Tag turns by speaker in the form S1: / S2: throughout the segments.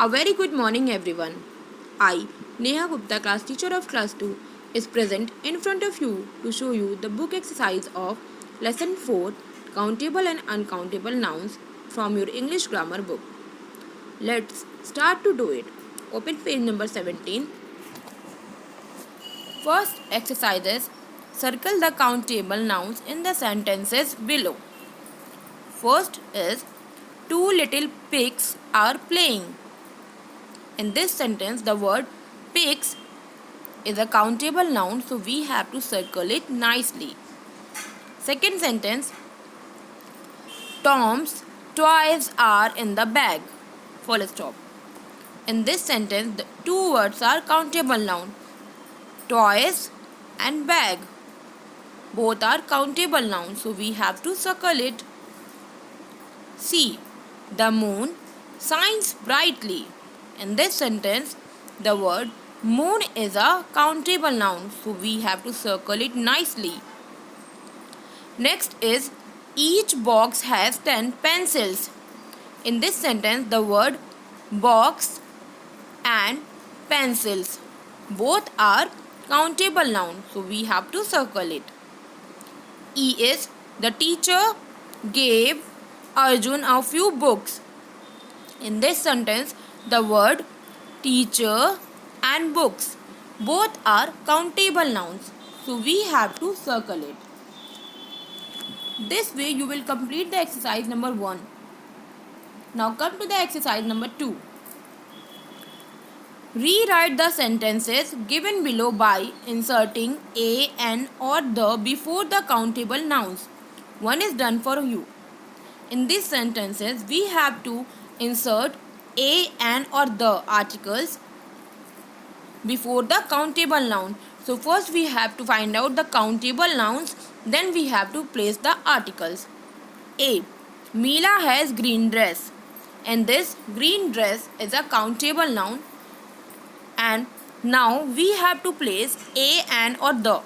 S1: A very good morning, everyone. I, Neha Gupta, class teacher of class 2, is present in front of you to show you the book exercise of lesson 4, Countable and Uncountable Nouns from your English grammar book. Let's start to do it. Open page number 17. First exercises, circle the countable nouns in the sentences below. First is, two little pigs are playing. In this sentence, the word pigs is a countable noun, so we have to circle it nicely. Second sentence, Tom's toys are in the bag. Full stop. In this sentence, the two words are countable noun. Toys and bag. Both are countable nouns, so we have to circle it. C. The moon shines brightly. In this sentence, the word moon is a countable noun, so we have to circle it nicely. Next is, each box has 10 pencils. In this sentence, the word box and pencils, both are countable nouns, so we have to circle it. E is, the teacher gave Arjun a few books. In this sentence, the word teacher and books, both are countable nouns, so we have to circle it. This way you will complete the exercise number 1. Now come to the exercise number 2. Rewrite the sentences given below by inserting a, an or the before the countable nouns. One is done for you. In these sentences, we have to insert a, an or the articles before the countable noun. So first we have to find out the countable nouns, then we have to place the articles. A. Meela has green dress. And this green dress is a countable noun. And now we have to place a, an or the.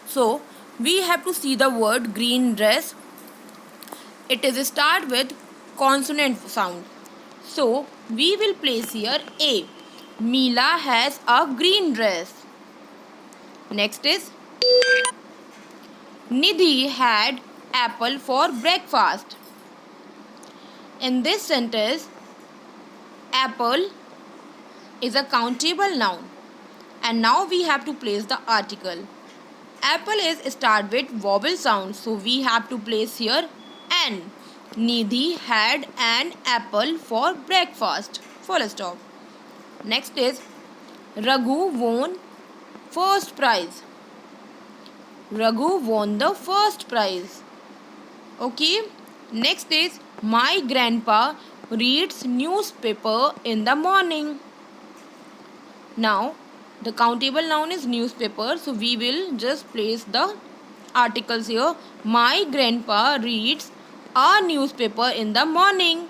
S1: So we have to see the word green dress. It is start with consonant sound. So we will place here a. Meela has a green dress. Next is, Nidhi had apple for breakfast. In this sentence, apple is a countable noun. And now we have to place the article. Apple is start with vowel sound, so we have to place here an. Nidhi had an apple for breakfast. Full stop. Next is, Raghu won first prize. Raghu won the first prize. Okay. Next is, my grandpa reads newspaper in the morning. Now the countable noun is newspaper, so we will just place the articles here. My grandpa reads a newspaper in the morning.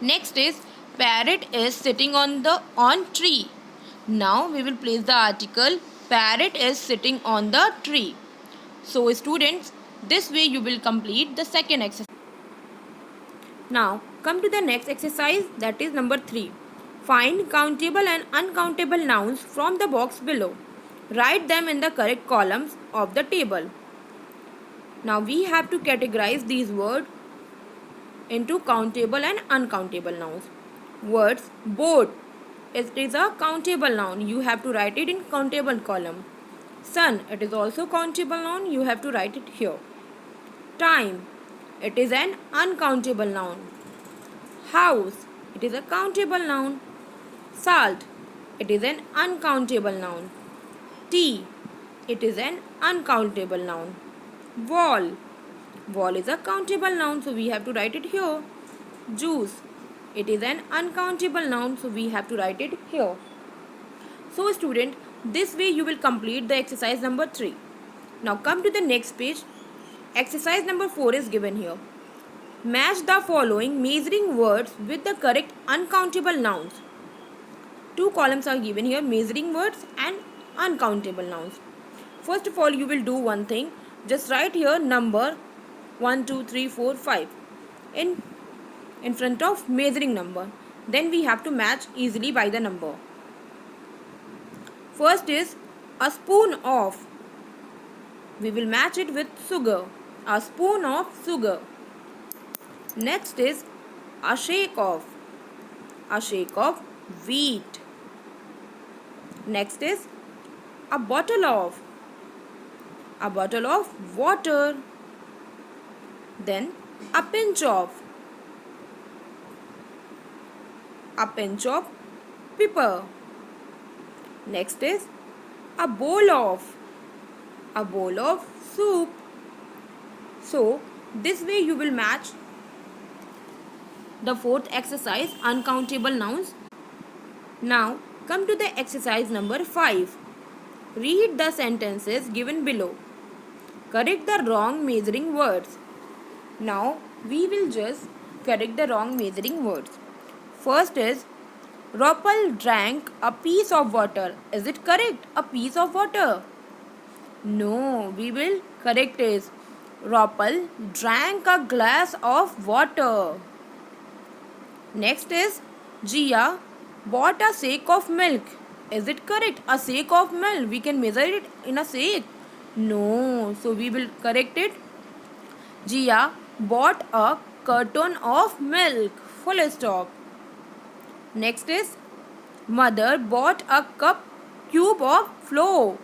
S1: Next is, parrot is sitting on tree. Now we will place the article parrot is sitting on the tree. So students, this way you will complete the second exercise. Now come to the next exercise, that is number 3. Find countable and uncountable nouns from the box below. Write them in the correct columns of the table. Now we have to categorize these words into countable and uncountable nouns. Words boat, it is a countable noun, you have to write it in countable column. Sun, it is also countable noun, you have to write it here. Time, it is an uncountable noun. House, it is a countable noun. Salt, it is an uncountable noun. Tea, it is an uncountable noun. Wall, wall is a countable noun, so we have to write it here. Juice, it is an uncountable noun, so we have to write it here. So student, this way you will complete the exercise number 3. Now come to the next page. Exercise number 4 is given here. Match the following measuring words with the correct uncountable nouns. 2 columns are given here, measuring words and uncountable nouns. First of all, you will do one thing. Just write here number 1, 2, 3, 4, 5 in front of measuring number. Then we have to match easily by the number. First is a spoon of. We will match it with sugar. A spoon of sugar. Next is a shake of. A shake of wheat. Next is a bottle of. A bottle of water. Then a pinch of. A pinch of pepper. Next is a bowl of. A bowl of soup. So this way you will match the fourth exercise, uncountable nouns. Now come to the exercise number 5. Read the sentences given below. Correct the wrong measuring words. Now we will just correct the wrong measuring words. First is Ropal drank a piece of water. Is it correct? A piece of water? No, we will correct is Ropal drank a glass of water. Next is Jia bought a shake of milk. Is it correct? A shake of milk. We can measure it in a shake. No, so we will correct it. Jia bought a carton of milk. Full stop. Next is Mother bought a cube of flour.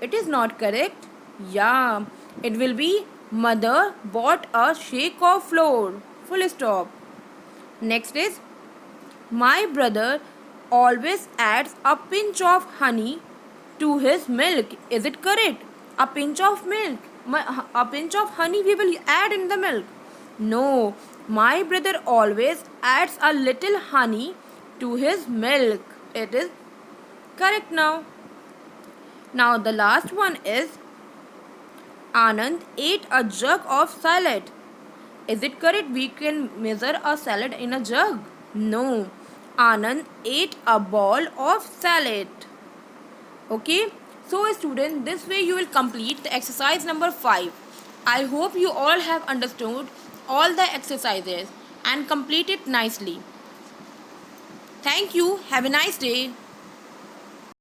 S1: It is not correct. Yeah, it will be Mother bought a shake of flour. Full stop. Next is my brother always adds a pinch of honey to his milk. Is it correct? A pinch of milk. A pinch of honey we will add in the milk. No, my brother always adds a little honey to his milk. It is correct now. Now the last one is Anand ate a jug of salad. Is it correct? We can measure a salad in a jug. No. Anand ate a ball of salad. Okay. So students, this way you will complete the exercise number 5. I hope you all have understood all the exercises and complete it nicely. Thank you. Have a nice day.